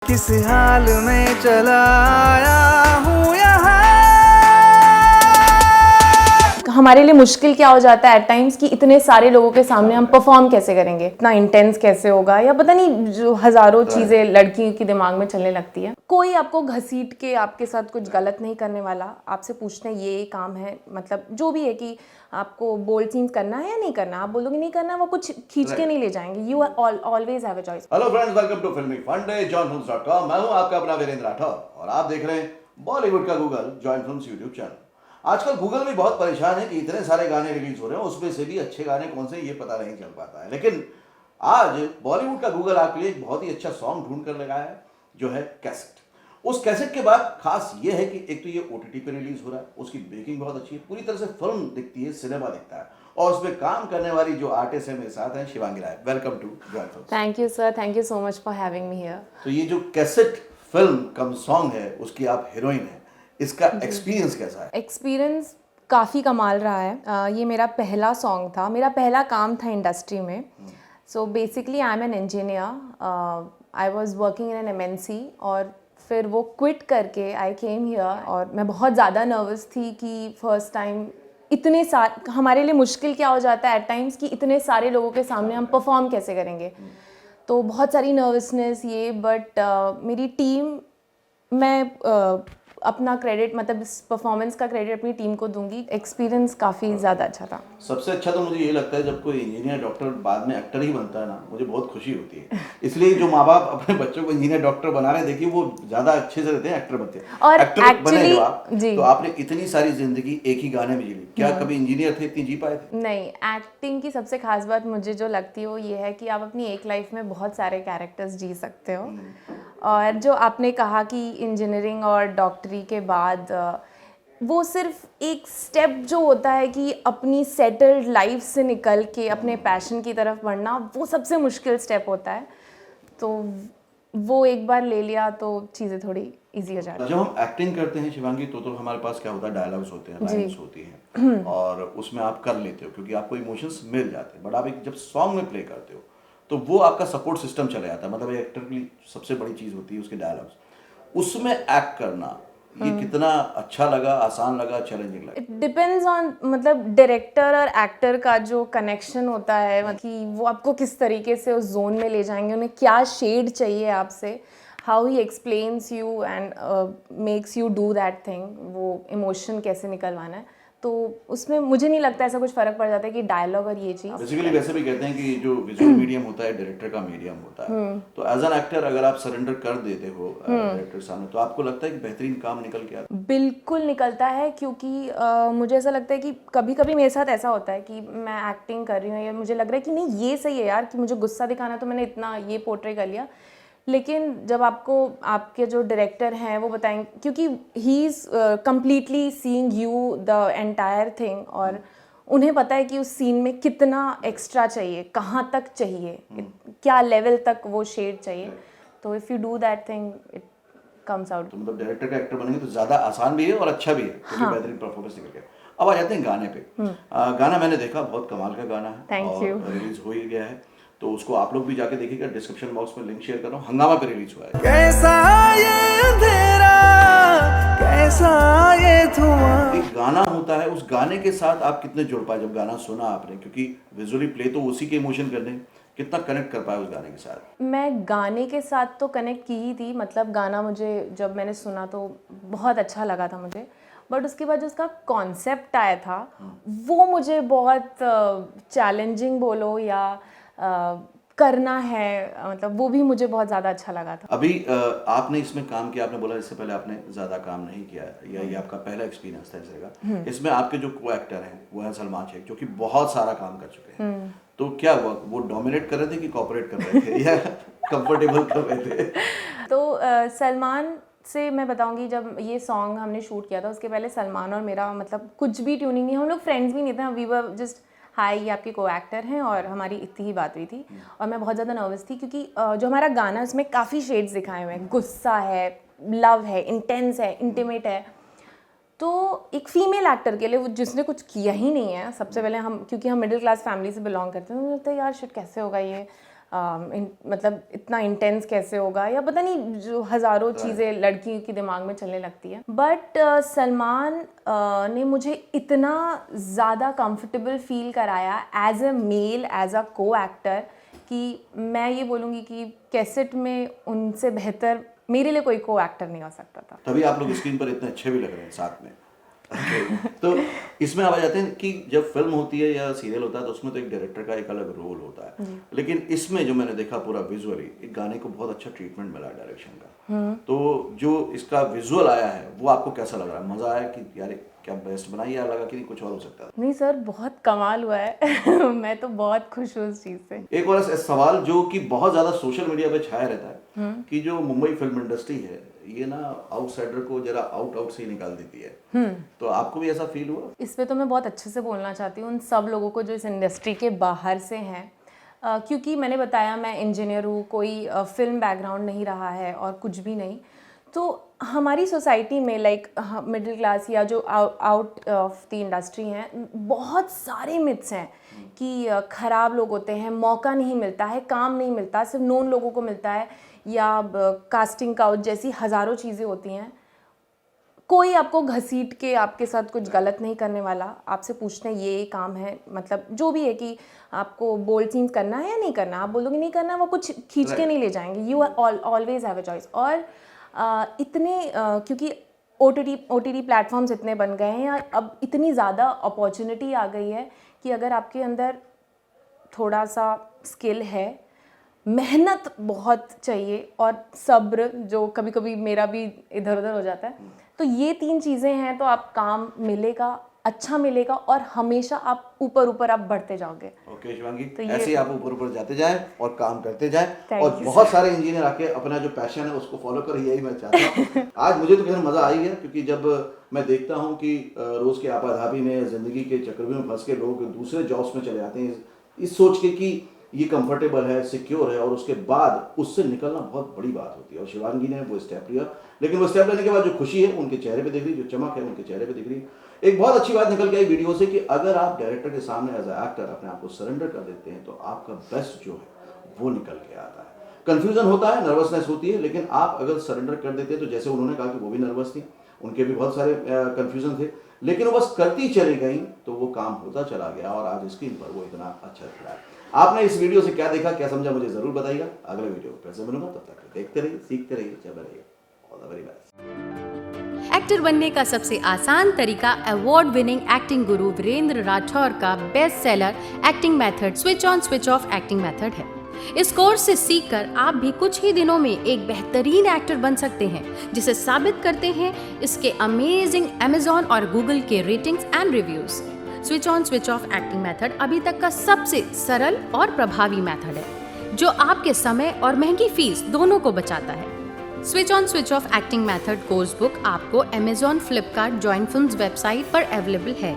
किस हाल में चला आया हूँ यहाँ। हमारे लिए मुश्किल क्या हो जाता है एट टाइम्स कि इतने सारे लोगों के सामने हम परफॉर्म कैसे करेंगे, इतना इंटेंस कैसे होगा, या पता नहीं जो हजारों चीजें लड़कियों की दिमाग में चलने लगती है। कोई आपको घसीट के आपके साथ कुछ गलत नहीं करने वाला, आपसे पूछते हैं ये काम है, मतलब जो भी है कि आपको बोल्ड सीन्स करना है या नहीं करना, आप बोलोगे नहीं करना, वो कुछ खींच के नहीं ले जाएंगे। You always have a choice. Hello friends, welcome to Filmi Funde joinfilms.com। मैं हूं आपका अपना वीरेंद्र राठौर और आप देख रहे हैं बॉलीवुड का Google join films YouTube channel. आजकल गूगल भी बहुत परेशान है कि इतने सारे गाने रिलीज हो रहे हैं, उसमें से भी अच्छे गाने कौन से ये पता नहीं चल पाता है। लेकिन आज बॉलीवुड का गूगल आपके लिए एक बहुत ही अच्छा सॉन्ग ढूंढ कर लगाया है, जो है कैसेट। उस कैसेट के बाद खास ये है कि एक तो ये ओटीटी पे रिलीज हो रहा है, उसकी मेकिंग बहुत अच्छी है, पूरी तरह से फिल्म दिखती है, सिनेमा दिखता है, और उसमें काम करने वाली जो आर्टिस्ट है मेरे साथ हैं, Shivangi Rai. Welcome to Join Films. Thank you sir, thank you so much for having me here. तो ये जो कैसेट फिल्म कम सॉन्ग है, उसकी आप हीरोइन है, इसका एक्सपीरियंस कैसा है? एक्सपीरियंस काफ़ी कमाल रहा है। ये मेरा पहला सॉन्ग था, मेरा पहला काम था इंडस्ट्री में। So basically I am an engineer, I was working in an MNC, और फिर वो क्विट करके आई केम हियर। और मैं बहुत ज़्यादा नर्वस थी कि फर्स्ट टाइम इतने सारे, हमारे लिए मुश्किल क्या हो जाता है एट टाइम्स कि इतने सारे लोगों के सामने हम परफॉर्म कैसे करेंगे। तो बहुत सारी नर्वसनेस ये, बट मेरी टीम, मैं अपना क्रेडिट, मतलब इस परफॉर्मेंस का क्रेडिट अपनी टीम को दूंगी। एक्सपीरियंस काफ़ी ज़्यादा अच्छा था। सबसे अच्छा तो मुझे ये लगता है जब कोई इंजीनियर डॉक्टर बाद में एक्टर ही बनता है ना, मुझे बहुत खुशी होती है। इसलिए जो माँ बाप अपने बच्चों को इंजीनियर डॉक्टर बना रहे हैं, देखिए वो ज़्यादा अच्छे से रहते हैं, एक्टर बनते हैं। और एक्टर बने actually, जब आप, जी, तो आपने इतनी सारी जिंदगी एक ही गाने में जी ली, क्या कभी इंजीनियर थे इतनी जी पाए थे? नहीं, एक्टिंग की सबसे खास बात मुझे जो लगती है वो ये है कि आप अपनी एक लाइफ में बहुत सारे कैरेक्टर्स जी सकते हो। और जो आपने कहा कि इंजीनियरिंग और डॉक्टरी के बाद वो सिर्फ एक स्टेप जो होता है कि अपनी सेटल्ड लाइफ से निकल के अपने पैशन की तरफ बढ़ना, वो सबसे मुश्किल स्टेप होता है। तो वो एक बार ले लिया तो चीज़ें थोड़ी इजी हो जाती हैं। जब हम एक्टिंग करते हैं शिवांगी, तो हमारे पास क्या होता है, डायलॉग्स होते हैं, जी। लाइन्स होती हैं, और उसमें आप कर लेते हो क्योंकि आपको इमोशंस मिल जाते हैं। बट आप एक जब सॉन्ग में प्ले करते हो तो वो आपका सपोर्ट सिस्टम चला जाता है, मतलब एक्टर की सबसे बड़ी चीज़ होती है उसके डायलॉग्स। उसमें एक्ट करना ये कितना अच्छा लगा, आसान लगा, चैलेंजिंग लगा? इट डिपेंड्स ऑन, मतलब डायरेक्टर और एक्टर का जो कनेक्शन होता है, मतलब कि वो आपको किस तरीके से उस जोन में ले जाएंगे, उन्हें क्या शेड चाहिए आपसे, how he explains you and makes you do that thing, वो इमोशन कैसे निकलवाना है। तो उसमें मुझे नहीं लगता ऐसा कुछ फ़र्क पड़ जाता है कि डायलॉग और ये चीज़। बेसिकली वैसे भी कहते हैं कि जो विजुअल मीडियम होता है डायरेक्टर का मीडियम होता है, तो एज एन एक्टर अगर आप सरेंडर कर देते हो डायरेक्टर सामने, तो आपको लगता है कि बेहतरीन काम निकल के आता है? बिल्कुल निकलता है, क्योंकि मुझे ऐसा लगता है कि कभी कभी मेरे साथ ऐसा होता है कि मैं एक्टिंग कर रही हूँ या मुझे लग रहा है कि नहीं ये सही है यार, कि मुझे गुस्सा दिखाना, तो मैंने इतना ये पोर्ट्रे कर लिया। लेकिन जब आपको आपके जो डायरेक्टर हैं वो बताएंगे, क्योंकि he is completely seeing you the entire thing, और उन्हें पता है कि उस सीन में कितना एक्स्ट्रा चाहिए, कहाँ तक चाहिए, क्या लेवल तक वो शेड चाहिए। तो if you do that thing it comes out. तो मतलब डायरेक्टर का एक्टर बनेंगे तो ज़्यादा आसान भी है और अच्छा भी है, क्योंकि बेहतरीन परफॉर्मेंस निकल गया। अब आ जाते हैं गाने पे। गाना मैंने देखा, बहुत कमाल का गाना है। Thank you. और रिलीज हो ही गया है, तो उसको आप लोग भी जाके देखिएगा। डिस्क्रिप्शन बॉक्स में लिंक शेयर कर रहा हूँ, हंगामा पे रिलीज हुआ है। कैसा ये अंधेरा, कैसा ये धुआं। एक गाना होता है, उस गाने के साथ आप कितने जुड़ पाए जब गाना सुना आपने, क्योंकि विजुअली प्ले तो उसी के इमोशन करने, कितना कनेक्ट कर पाए उस गाने के साथ? मैं गाने के साथ तो कनेक्ट की ही थी, मतलब गाना मुझे जब मैंने सुना तो बहुत अच्छा लगा था मुझे, बट उसके बाद जो उसका कॉन्सेप्ट आया था वो मुझे बहुत चैलेंजिंग बोलो या करना है, मतलब वो भी मुझे बहुत ज़्यादा अच्छा लगा था। अभी आपने इसमें काम किया, आपने बोला इससे पहले आपने ज़्यादा काम नहीं किया है, या ये आपका पहला एक्सपीरियंस था इस तरह का। इसमें आपके जो को एक्टर हैं वो है सलमान शेख, जो कि बहुत सारा काम कर चुके हैं। तो क्या हुआ, वो डोमिनेट कर रहे थे कि कॉपरेट कर रहे थे या कंफर्टेबल कर रहे थे? तो सलमान से मैं बताऊंगी, जब ये सॉन्ग हमने शूट किया था उसके पहले सलमान और मेरा मतलब कुछ भी ट्यूनिंग नहीं, हम लोग फ्रेंड्स भी नहीं थे, वी वर जस्ट हाय ये आपके को एक्टर हैं, और हमारी इतनी ही बात हुई थी। और मैं बहुत ज़्यादा नर्वस थी क्योंकि जो हमारा गाना है उसमें काफ़ी शेड्स दिखाए हुए हैं, गुस्सा है, लव है, इंटेंस है, इंटीमेट है। तो एक फीमेल एक्टर के लिए, वो जिसने कुछ किया ही नहीं है, सबसे पहले हम, क्योंकि हम मिडिल क्लास फैमिली से बिलोंग करते हैं, तो मुझे लगता है यार शिट कैसे होगा ये, मतलब इतना इंटेंस कैसे होगा, या पता नहीं जो हज़ारों चीज़ें लड़की के दिमाग में चलने लगती है। बट सलमान ने मुझे इतना ज़्यादा कंफर्टेबल फील कराया as a male, as a co-actor, कि मैं ये बोलूँगी कि कैसेट में उनसे बेहतर मेरे लिए कोई को एक्टर नहीं हो सकता था। तभी आप लोग स्क्रीन पर इतने अच्छे भी लग रहे हैं साथ में। तो इसमें आप आ जाते हैं कि जब फिल्म होती है या सीरियल होता है तो उसमें तो एक डायरेक्टर का एक अलग रोल होता है, लेकिन इसमें जो मैंने देखा पूरा विजुअली, एक गाने को बहुत अच्छा ट्रीटमेंट मिला डायरेक्शन का। तो जो इसका विजुअल आया है वो आपको कैसा लग रहा है? मजा आया कि यार क्या बेस्ट बनाई, या लगा कि कुछ और हो सकता था? नहीं सर, बहुत कमाल हुआ है। मैं तो बहुत खुश हूँ उस चीज़ से। एक और सवाल जो कि बहुत ज्यादा सोशल मीडिया पे छाया रहता है कि जो मुंबई फिल्म इंडस्ट्री है ये ना आउटसाइडर को जरा आउट से ही निकाल देती है, तो आपको भी ऐसा फील हुआ? इस पे तो मैं बहुत अच्छे से बोलना चाहती हूँ उन सब लोगों को जो इस इंडस्ट्री के बाहर से हैं, क्योंकि मैंने बताया मैं इंजीनियर हूँ, कोई फिल्म बैकग्राउंड नहीं रहा है और कुछ भी नहीं। तो हमारी सोसाइटी में लाइक मिडिल क्लास या जो आउट ऑफ द इंडस्ट्री हैं, बहुत सारे मिथ्स हैं कि ख़राब लोग होते हैं, मौका नहीं मिलता है, काम नहीं मिलता, सिर्फ नोन लोगों को मिलता है, या कास्टिंग काउच जैसी हज़ारों चीज़ें होती हैं। कोई आपको घसीट के आपके साथ कुछ गलत नहीं करने वाला, आपसे पूछते हैं ये काम है, मतलब जो भी है कि आपको बोल्ड सीन्स करना है या नहीं करना, आप बोलोगे नहीं करना, वो कुछ खींच के नहीं ले जाएंगे। You always have a choice. और इतने क्योंकि OTT प्लेटफॉर्म्स इतने बन गए हैं, या अब इतनी ज़्यादा अपॉर्चुनिटी आ गई है कि अगर आपके अंदर थोड़ा सा स्किल है, मेहनत बहुत चाहिए और सब्र, जो कभी कभी मेरा भी इधर उधर हो जाता है, तो ये 3 चीज़ें हैं तो आप काम मिलेगा, अच्छा मिलेगा, और हमेशा आप ऊपर आप बढ़ते जाओगे। ओके शिवांगी, तो ऐसे ही आप ऊपर जाते जाएं और काम करते जाएं, Thank और you, बहुत सारे इंजीनियर आके अपना जो पैशन है उसको फॉलो करें, यही मैं चाहता हूँ। आज मुझे तो खैर मजा आ ही गया, क्योंकि जब मैं देखता हूँ कि रोज के आपाधापी में, जिंदगी के चक्रव्यूह में फंस के लोग दूसरे जॉब्स में चले जाते हैं इस सोच के कि ये कंफर्टेबल है, सिक्योर है, और उसके बाद उससे निकलना बहुत बड़ी बात होती है। और शिवांगी ने वो स्टेप लिया, लेकिन वो स्टेप लेने के बाद जो खुशी है उनके चेहरे पे दिख रही, जो चमक है उनके चेहरे पे दिख रही। एक बहुत अच्छी बात निकल के आई वीडियो से कि अगर आप डायरेक्टर के सामने एज अ एक्टर अपने आप को सरेंडर कर देते हैं तो आपका बेस्ट जो है वो निकल के आता है। कंफ्यूजन होता है, नर्वसनेस होती है, लेकिन आप अगर सरेंडर कर देते हैं तो जैसे उन्होंने कहा कि वो भी नर्वस थी, उनके भी बहुत सारे कंफ्यूजन थे, लेकिन वो बस करती चली गई तो वो काम होता चला गया, और आज स्क्रीन पर वो इतना अच्छा खड़ा है। आपने इस वीडियो से क्या देखा, क्या समझा, मुझे जरूर बताइएगा। अगले वीडियो फिर से मिलूंगा, तब तक देखते रहिए, सीखते रहिए, चलते रहिए। All the very best. Actor बनने का सबसे आसान तरीका अवार्ड विनिंग एक्टिंग गुरु वीरेंद्र राठौर का best seller acting method switch on switch off acting method है। इस कोर्स से सीखकर आप भी कुछ ही दिनों में एक बेहतरीन एक्टर बन सकते हैं, जिसे साबित करते हैं इसके अमेजिंग Amazon और Google के ratings and reviews. Switch on switch off acting method अभी तक का सबसे सरल और प्रभावी मेथड है, जो आपके समय और महंगी फीस दोनों को बचाता है। Switch on switch off acting method course book आपको Amazon, Flipkart, join films website पर अवेलेबल है।